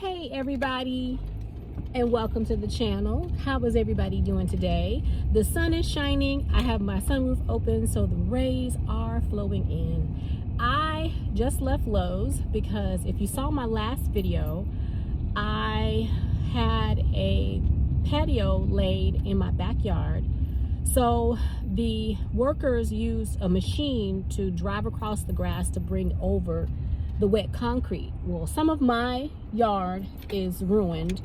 Hey everybody, and welcome to the channel. How is everybody doing today? The sun is shining. I have my sunroof open so the rays are flowing in. I just left Lowe's because if you saw my last video, I had a patio laid in my backyard. So the workers used a machine to drive across the grass to bring over the wet concrete. Well, some of my yard is ruined,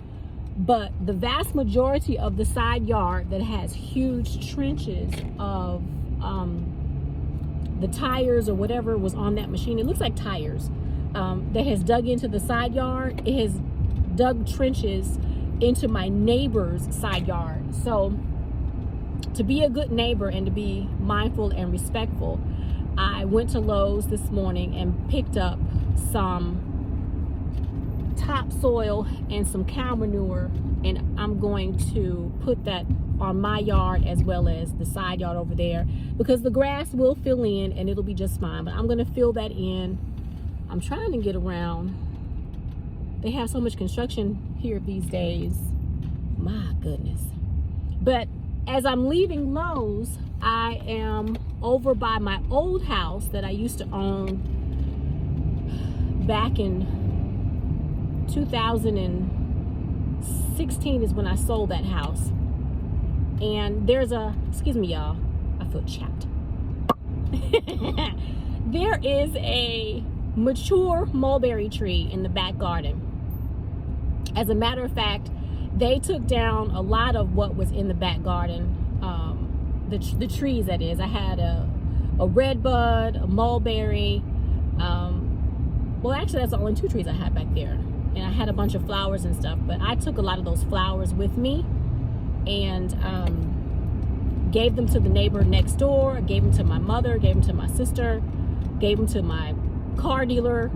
but the vast majority of the side yard that has huge trenches of the tires or whatever was on that machine, it looks like tires, that has dug into the side yard. It has dug trenches into my neighbor's side yard. So to be a good neighbor and to be mindful and respectful, I went to Lowe's this morning and picked up some topsoil and some cow manure, and I'm going to put that on my yard as well as the side yard over there, because the grass will fill in and it'll be just fine. But I'm going to fill that in. I'm trying to get around. They have so much construction here these days. My goodness. But as I'm leaving Lowe's, I am over by my old house that I used to own back in 2016 is when I sold that house. And there's excuse me y'all, I feel chapped. There is a mature mulberry tree in the back garden. As a matter of fact, they took down a lot of what was in the back garden, the trees that is. I had a red bud, a mulberry, well actually that's the only two trees I had back there, and I had a bunch of flowers and stuff, but I took a lot of those flowers with me and gave them to the neighbor next door, gave them to my mother, gave them to my sister, gave them to my car dealer.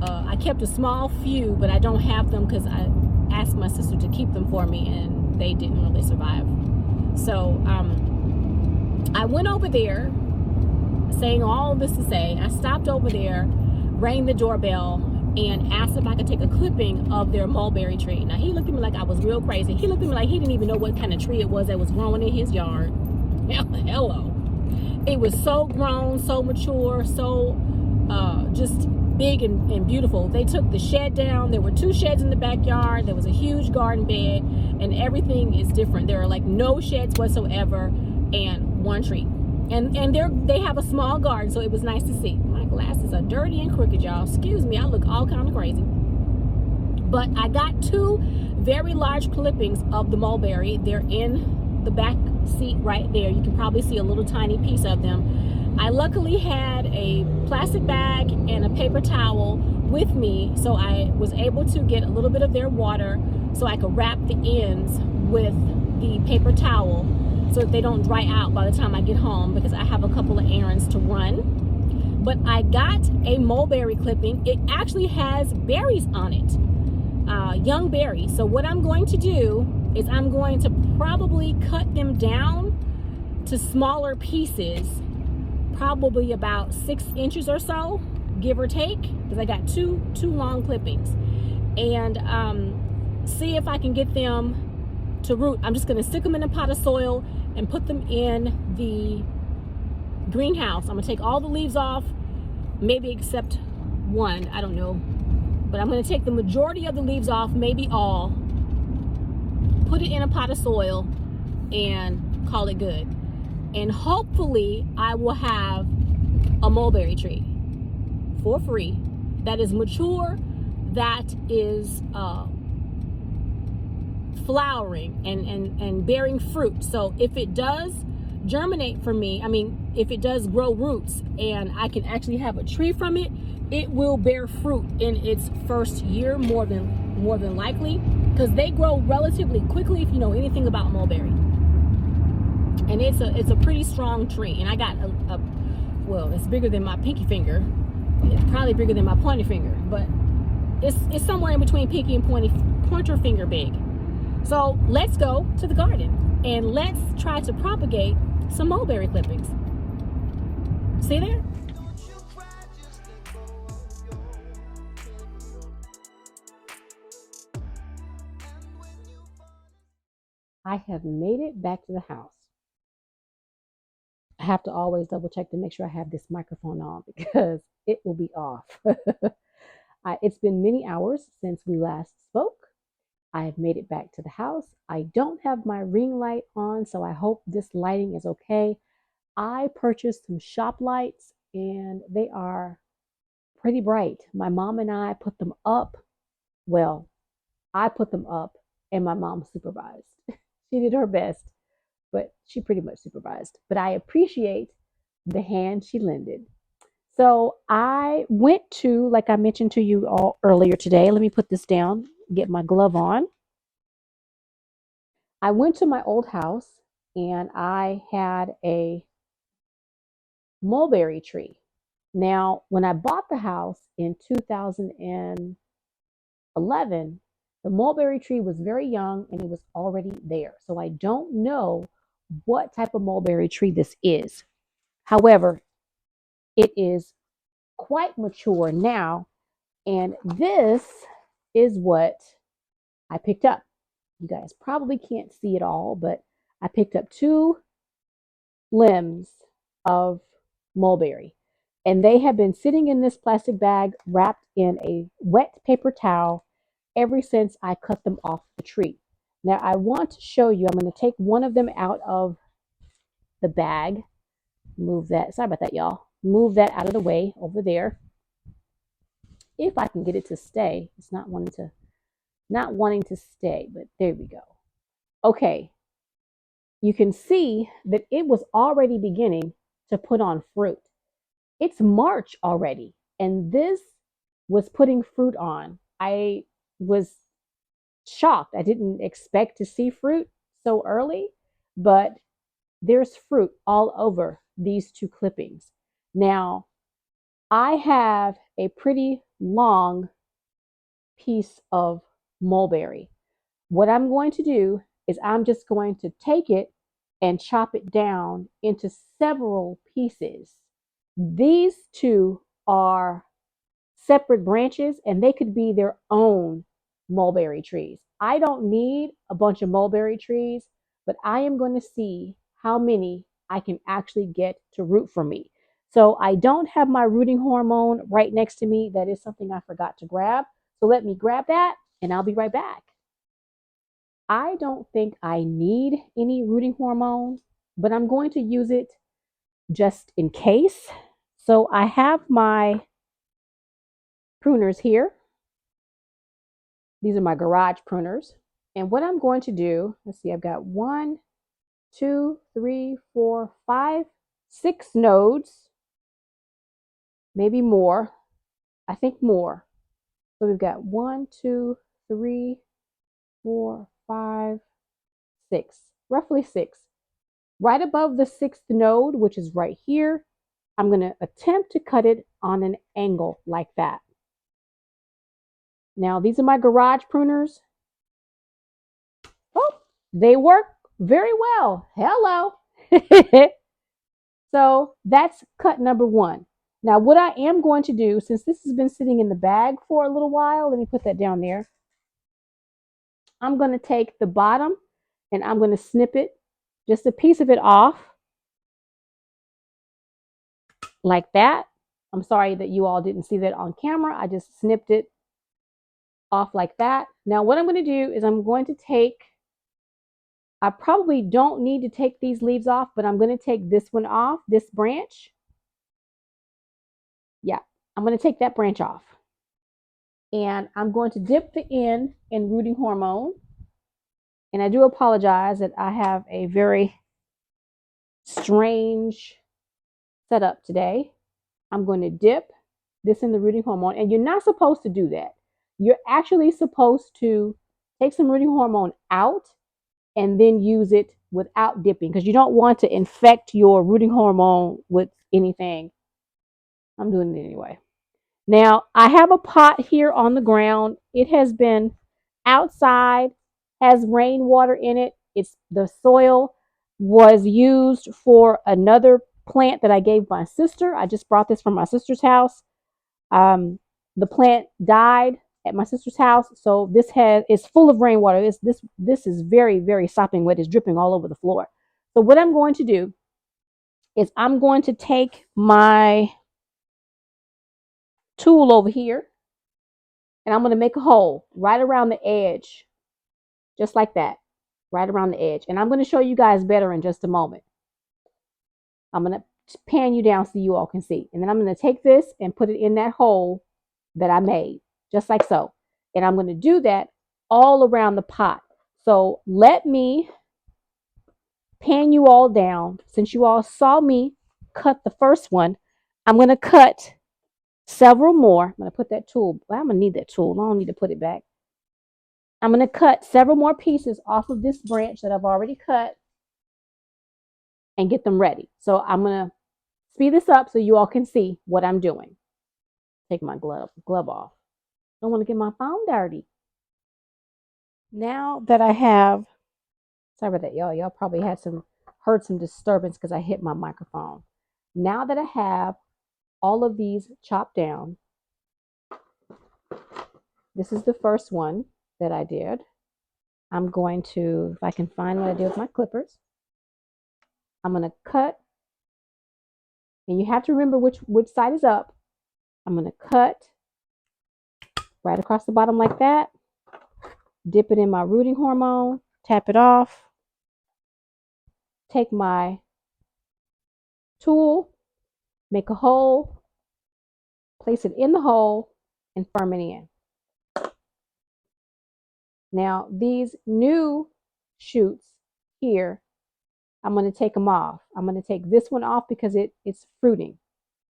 I kept a small few, but I don't have them because I asked my sister to keep them for me and they didn't really survive. So I went over there, saying all this to say, I stopped over there, rang the doorbell, and asked if I could take a clipping of their mulberry tree. Now, he looked at me like I was real crazy. He looked at me like he didn't even know what kind of tree it was that was growing in his yard. Hello. It was so grown, so mature, so just big and beautiful. They took the shed down. There were two sheds in the backyard. There was a huge garden bed, and everything is different. There are like no sheds whatsoever and one tree. And they have a small garden, so it was nice to see. My glasses are dirty and crooked, y'all. Excuse me, I look all kind of crazy. But I got two very large clippings of the mulberry. They're in the back seat right there. You can probably see a little tiny piece of them. I luckily had a plastic bag and a paper towel with me, so I was able to get a little bit of their water so I could wrap the ends with the paper towel so that they don't dry out by the time I get home, because I have a couple of errands to run. But I got a mulberry clipping. It actually has berries on it, young berries. So what I'm going to do is I'm going to probably cut them down to smaller pieces, probably about 6 inches or so, give or take, because I got two long clippings, and see if I can get them to root. I'm just going to stick them in a pot of soil and put them in the greenhouse. I'm going to take all the leaves off, maybe except one, I don't know, but I'm going to take the majority of the leaves off, maybe all, put it in a pot of soil and call it good. And hopefully I will have a mulberry tree for free that is mature, that is flowering and bearing fruit. So if it does germinate for me, I mean, if it does grow roots and I can actually have a tree from it, it will bear fruit in its first year, more than likely, because they grow relatively quickly if you know anything about mulberry. And it's a pretty strong tree, and I got well, it's bigger than my pinky finger. It's probably bigger than my pointer finger, but it's somewhere in between pinky and pointer finger big. So let's go to the garden and let's try to propagate some mulberry clippings. See there? I have made it back to the house. I have to always double check to make sure I have this microphone on because it will be off. It's been many hours since we last spoke. I have made it back to the house. I don't have my ring light on, so I hope this lighting is okay. I purchased some shop lights and they are pretty bright. My mom and I put them up. Well, I put them up and my mom supervised. She did her best, but she pretty much supervised. But I appreciate the hand she lended. So I went to, like I mentioned to you all earlier today, let me put this down, get my glove on. I went to my old house and I had a mulberry tree. Now, when I bought the house in 2011, the mulberry tree was very young and it was already there. So I don't know what type of mulberry tree this is. However, it is quite mature now, and this is what I picked up. You guys probably can't see it all, but I picked up 2 limbs of mulberry, and they have been sitting in this plastic bag wrapped in a wet paper towel ever since I cut them off the tree. Now I want to show you, I'm going to take one of them out of the bag. Move that, sorry about that, y'all. Move that out of the way over there. If I can get it to stay. It's not wanting to stay, but there we go. Okay, you can see that it was already beginning to put on fruit. It's March already, and this was putting fruit on. I was shocked. I didn't expect to see fruit so early, but there's fruit all over these 2 clippings. Now, I have a pretty long piece of mulberry. What I'm going to do is I'm just going to take it and chop it down into several pieces. These 2 are separate branches and they could be their own mulberry trees. I don't need a bunch of mulberry trees, but I am going to see how many I can actually get to root for me. So I don't have my rooting hormone right next to me. That is something I forgot to grab. So let me grab that and I'll be right back. I don't think I need any rooting hormone, but I'm going to use it just in case. So I have my pruners here. These are my garage pruners. And what I'm going to do, let's see, I've got 1, 2, 3, 4, 5, 6 nodes, maybe more. I think more. So we've got 1, 2, 3, 4, 5, 6, roughly 6. Right above the 6th node, which is right here, I'm going to attempt to cut it on an angle like that. Now, these are my garage pruners. Oh, they work very well. Hello. So that's cut number 1. Now, what I am going to do, since this has been sitting in the bag for a little while, let me put that down there. I'm going to take the bottom and I'm going to snip it, just a piece of it off like that. I'm sorry that you all didn't see that on camera. I just snipped it off like that. Now what I'm going to do is I'm going to take, I probably don't need to take these leaves off, but I'm going to take this one off, this branch. Yeah, I'm going to take that branch off. And I'm going to dip the end in rooting hormone. And I do apologize that I have a very strange setup today. I'm going to dip this in the rooting hormone. And you're not supposed to do that. You're actually supposed to take some rooting hormone out and then use it without dipping because you don't want to infect your rooting hormone with anything. I'm doing it anyway. Now, I have a pot here on the ground. It has been outside, has rainwater in it. It's the soil was used for another plant that I gave my sister. I just brought this from my sister's house. The plant died at my sister's house. So it's full of rainwater. This is very, very sopping wet. It's dripping all over the floor. So what I'm going to do is I'm going to take my tool over here and I'm going to make a hole right around the edge, just like that, right around the edge. And I'm going to show you guys better in just a moment. I'm going to pan you down so you all can see. And then I'm going to take this and put it in that hole that I made, just like so. And I'm going to do that all around the pot. So let me pan you all down. Since you all saw me cut the first one, I'm going to cut several more. I'm going to put that tool. Well, I'm going to need that tool. I don't need to put it back. I'm going to cut several more pieces off of this branch that I've already cut and get them ready. So I'm going to speed this up so you all can see what I'm doing. Take my glove off. Don't want to get my phone dirty. Now that I have, sorry about that, y'all. Y'all probably heard some disturbance because I hit my microphone. Now that I have all of these chopped down, this is the first one that I did. I'm going to, if I can find what I did with my clippers, I'm going to cut, and you have to remember which side is up. I'm going to cut right across the bottom like that, dip it in my rooting hormone, tap it off, take my tool, make a hole, place it in the hole, and firm it in. Now, these new shoots here, I'm going to take them off. I'm going to take this one off because it's fruiting.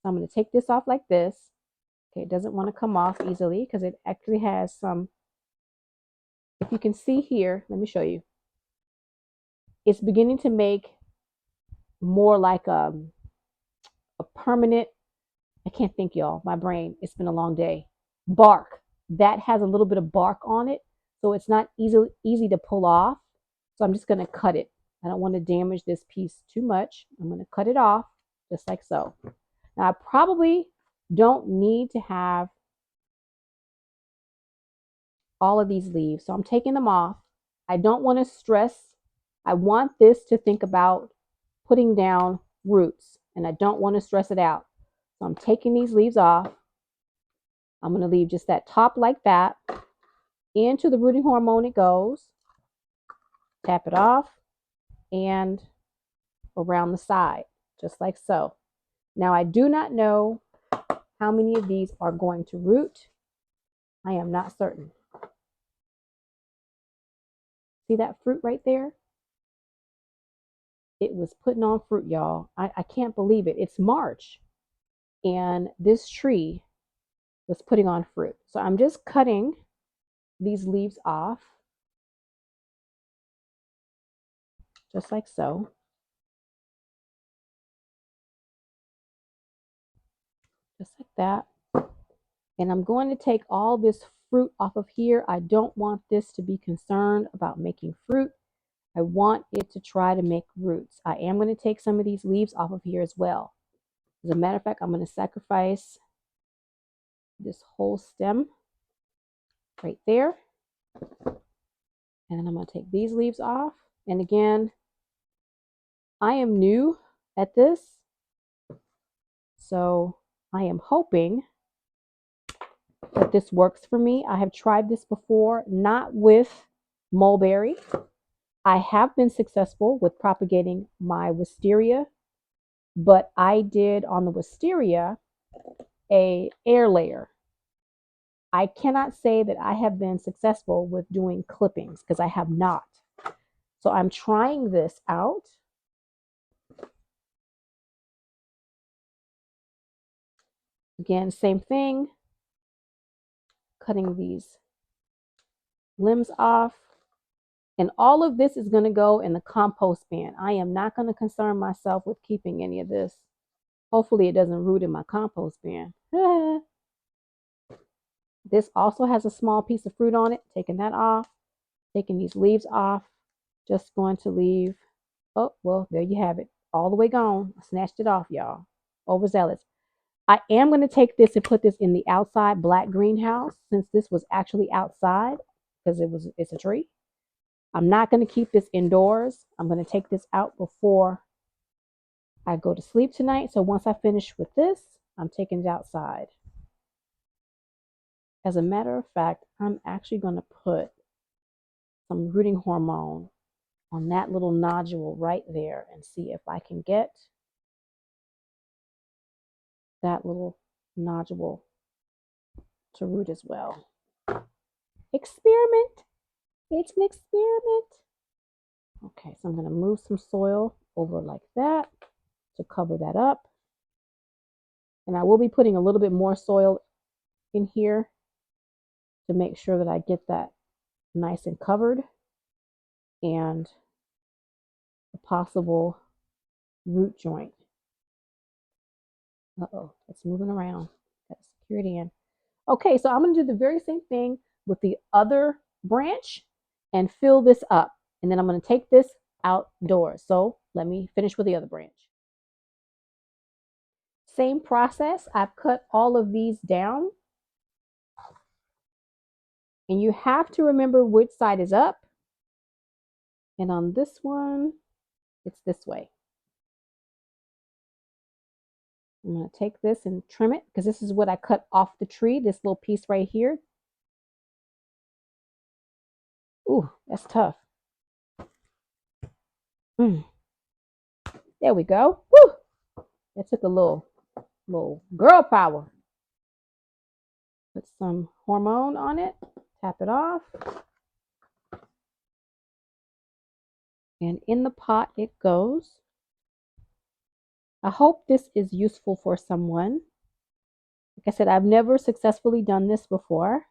So I'm going to take this off like this. Okay, it doesn't want to come off easily because it actually has some, if you can see here, let me show you. It's beginning to make more like a permanent, I can't think, y'all, my brain, it's been a long day. Bark. That has a little bit of bark on it, so it's not easy to pull off. So I'm just going to cut it. I don't want to damage this piece too much. I'm going to cut it off just like so. Now I probably don't need to have all of these leaves, so I'm taking them off. I don't want to stress. I want this to think about putting down roots, and I don't want to stress it out. So I'm taking these leaves off. I'm going to leave just that top like that. Into the rooting hormone it goes. Tap it off and around the side, just like so. Now I do not know how many of these are going to root. I am not certain. See that fruit right there? It was putting on fruit, y'all. I can't believe it. It's March, and this tree was putting on fruit. So I'm just cutting these leaves off, just like so. Just like that. And I'm going to take all this fruit off of here. I don't want this to be concerned about making fruit. I want it to try to make roots. I am going to take some of these leaves off of here as well. As a matter of fact, I'm going to sacrifice this whole stem right there. And then I'm going to take these leaves off. And again, I am new at this, so I am hoping that this works for me. I have tried this before, not with mulberry. I have been successful with propagating my wisteria, but I did on the wisteria a air layer. I cannot say that I have been successful with doing clippings because I have not. So I'm trying this out. Again, same thing. Cutting these limbs off. And all of this is going to go in the compost bin. I am not going to concern myself with keeping any of this. Hopefully it doesn't root in my compost bin. This also has a small piece of fruit on it. Taking that off. Taking these leaves off. Just going to leave. Oh, well, there you have it. All the way gone. I snatched it off, y'all. Overzealous. I am going to take this and put this in the outside black greenhouse since this was actually outside because it's a tree. I'm not going to keep this indoors. I'm going to take this out before I go to sleep tonight. So once I finish with this, I'm taking it outside. As a matter of fact, I'm actually going to put some rooting hormone on that little nodule right there and see if I can get that little nodule to root as well. Experiment. It's an experiment. Okay, so I'm going to move some soil over like that to cover that up. And I will be putting a little bit more soil in here to make sure that I get that nice and covered and a possible root joint. Uh-oh, it's moving around. Got to secure it in. Okay, so I'm going to do the very same thing with the other branch and fill this up. And then I'm going to take this outdoors. So let me finish with the other branch. Same process. I've cut all of these down. And you have to remember which side is up. And on this one, it's this way. I'm going to take this and trim it because this is what I cut off the tree, this little piece right here. Ooh, that's tough. There we go. Woo! That took a little girl power. Put some hormone on it, tap it off. And in the pot it goes. I hope this is useful for someone. Like I said, I've never successfully done this before,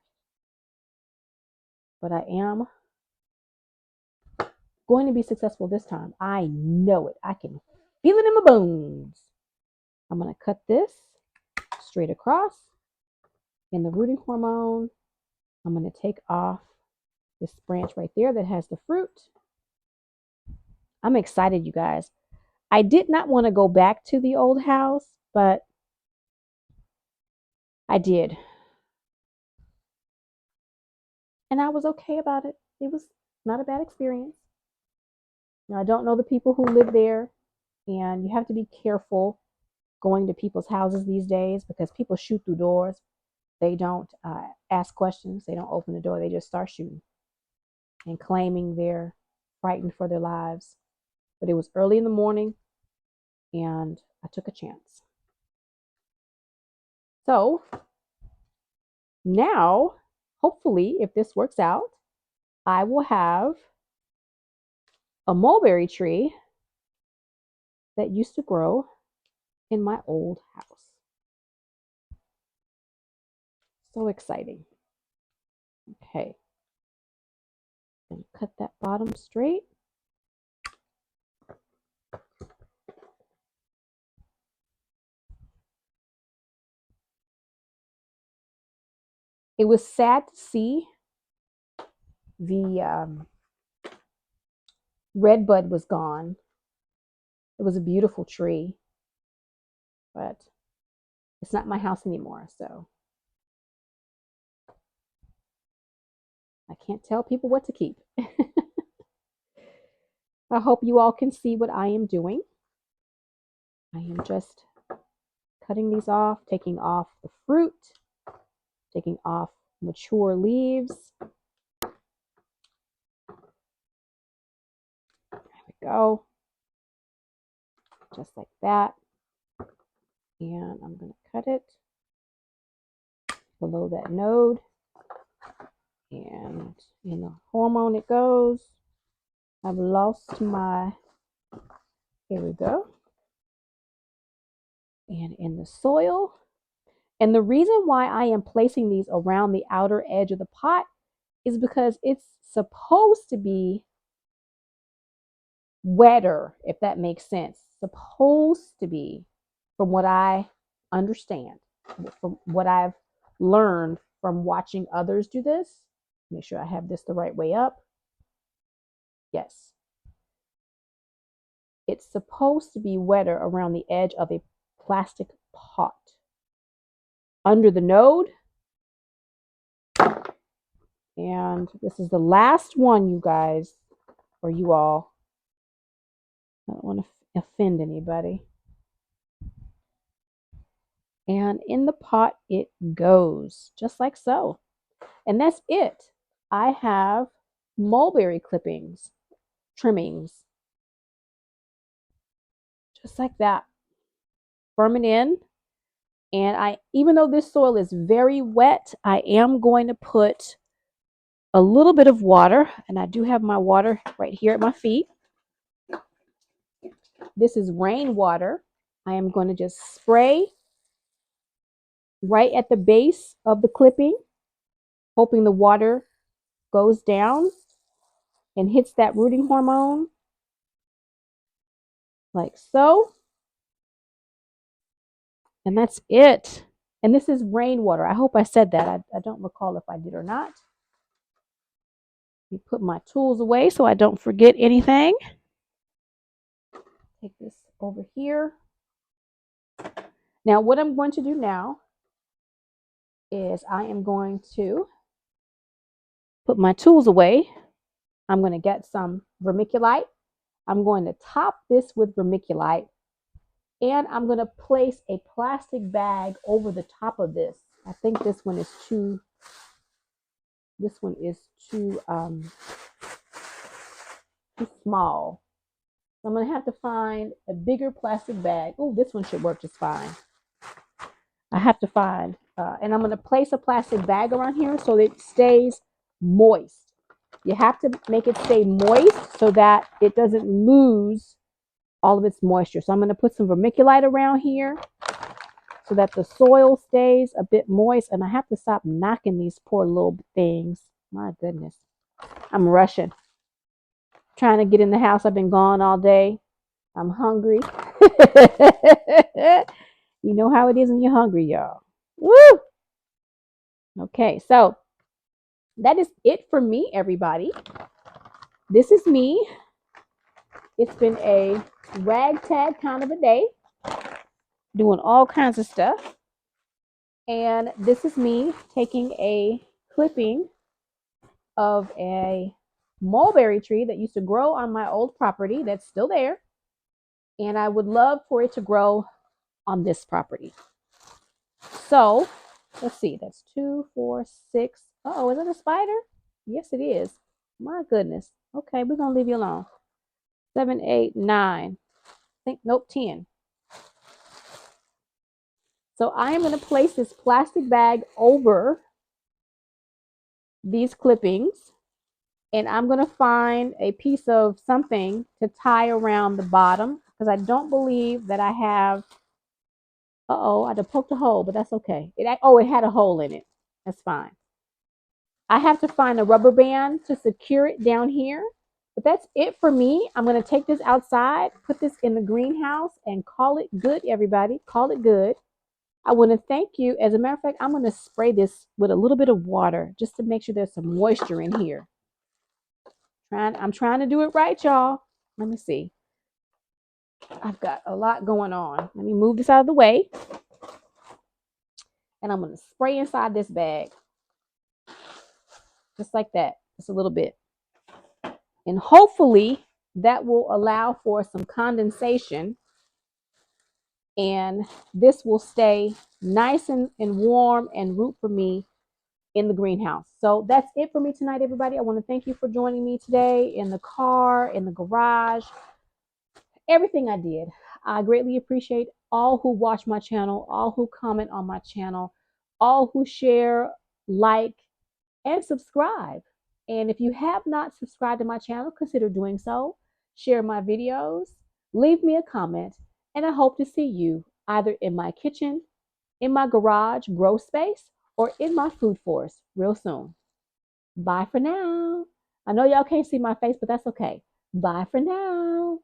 but I am going to be successful this time. I know it. I can feel it in my bones. I'm going to cut this straight across. In the rooting hormone, I'm going to take off this branch right there that has the fruit. I'm excited, you guys. I did not want to go back to the old house, but I did. And I was okay about it. It was not a bad experience. Now, I don't know the people who live there, and you have to be careful going to people's houses these days because people shoot through doors. They don't ask questions. They don't open the door. They just start shooting and claiming they're frightened for their lives. But it was early in the morning, and I took a chance. So now, hopefully, if this works out, I will have a mulberry tree that used to grow in my old house. So exciting. Okay. And cut that bottom straight. It was sad to see the red bud was gone. It was a beautiful tree, but it's not my house anymore, so I can't tell people what to keep. I hope you all can see what I am doing. I am just cutting these off, taking off the fruit, taking off mature leaves. There we go. Just like that. And I'm going to cut it below that node. And in the hormone it goes. I've lost my, here we go. And in the soil. And the reason why I am placing these around the outer edge of the pot is because it's supposed to be wetter, if that makes sense. Supposed to be, from what I understand, from what I've learned from watching others do this. Make sure I have this the right way up. Yes. It's supposed to be wetter around the edge of a plastic pot. under the node. And this is the last one, you guys, or you all. I don't want to offend anybody. And in the pot it goes, just like so. And that's it. I have mulberry trimmings, just like that. Firm it in. And even though this soil is very wet, I am going to put a little bit of water, and I do have my water right here at my feet. This is rainwater. I am going to just spray right at the base of the clipping, hoping the water goes down and hits that rooting hormone, like so. And that's it. And this is rainwater. I hope I said that. I don't recall if I did or not. Let me put my tools away so I don't forget anything. Take this over here. Now, what I'm going to do now is I am going to put my tools away. I'm going to get some vermiculite. I'm going to top this with vermiculite, and I'm going to place a plastic bag over the top of this. I think this one is too small. So I'm going to have to find a bigger plastic bag. Oh, this one should work just fine. I have to find, and I'm going to place a plastic bag around here so that it stays moist. You have to make it stay moist so that it doesn't lose all of its moisture. So I'm going to put some vermiculite around here so that the soil stays a bit moist. And I have to stop knocking these poor little things. My goodness. I'm rushing. Trying to get in the house. I've been gone all day. I'm hungry. You know how it is when you're hungry, y'all. Woo! Okay, so that is it for me, everybody. This is me. It's been a ragtag kind of a day, doing all kinds of stuff. And this is me taking a clipping of a mulberry tree that used to grow on my old property that's still there. And I would love for it to grow on this property. So let's see, that's 2, 4, 6. Oh, is it a spider? Yes, it is. My goodness. Okay, we're going to leave you alone. 7, 8, 9. Nope, 10. So I am going to place this plastic bag over these clippings, and I'm going to find a piece of something to tie around the bottom, because I don't believe that I have. Uh-oh, I poked a hole, but that's okay. It had a hole in it. That's fine. I have to find a rubber band to secure it down here. But that's it for me. I'm going to take this outside, put this in the greenhouse, and call it good, everybody. Call it good. I want to thank you. As a matter of fact, I'm going to spray this with a little bit of water just to make sure there's some moisture in here. I'm trying to do it right, y'all. Let me see. I've got a lot going on. Let me move this out of the way. And I'm going to spray inside this bag. Just like that. Just a little bit. And hopefully that will allow for some condensation. And this will stay nice and warm and root for me in the greenhouse. So that's it for me tonight, everybody. I want to thank you for joining me today in the car, in the garage, everything I did. I greatly appreciate all who watch my channel, all who comment on my channel, all who share, like, and subscribe. And if you have not subscribed to my channel, consider doing so. Share my videos, leave me a comment, and I hope to see you either in my kitchen, in my garage grow space, or in my food forest real soon. Bye for now. I know y'all can't see my face, but that's okay. Bye for now.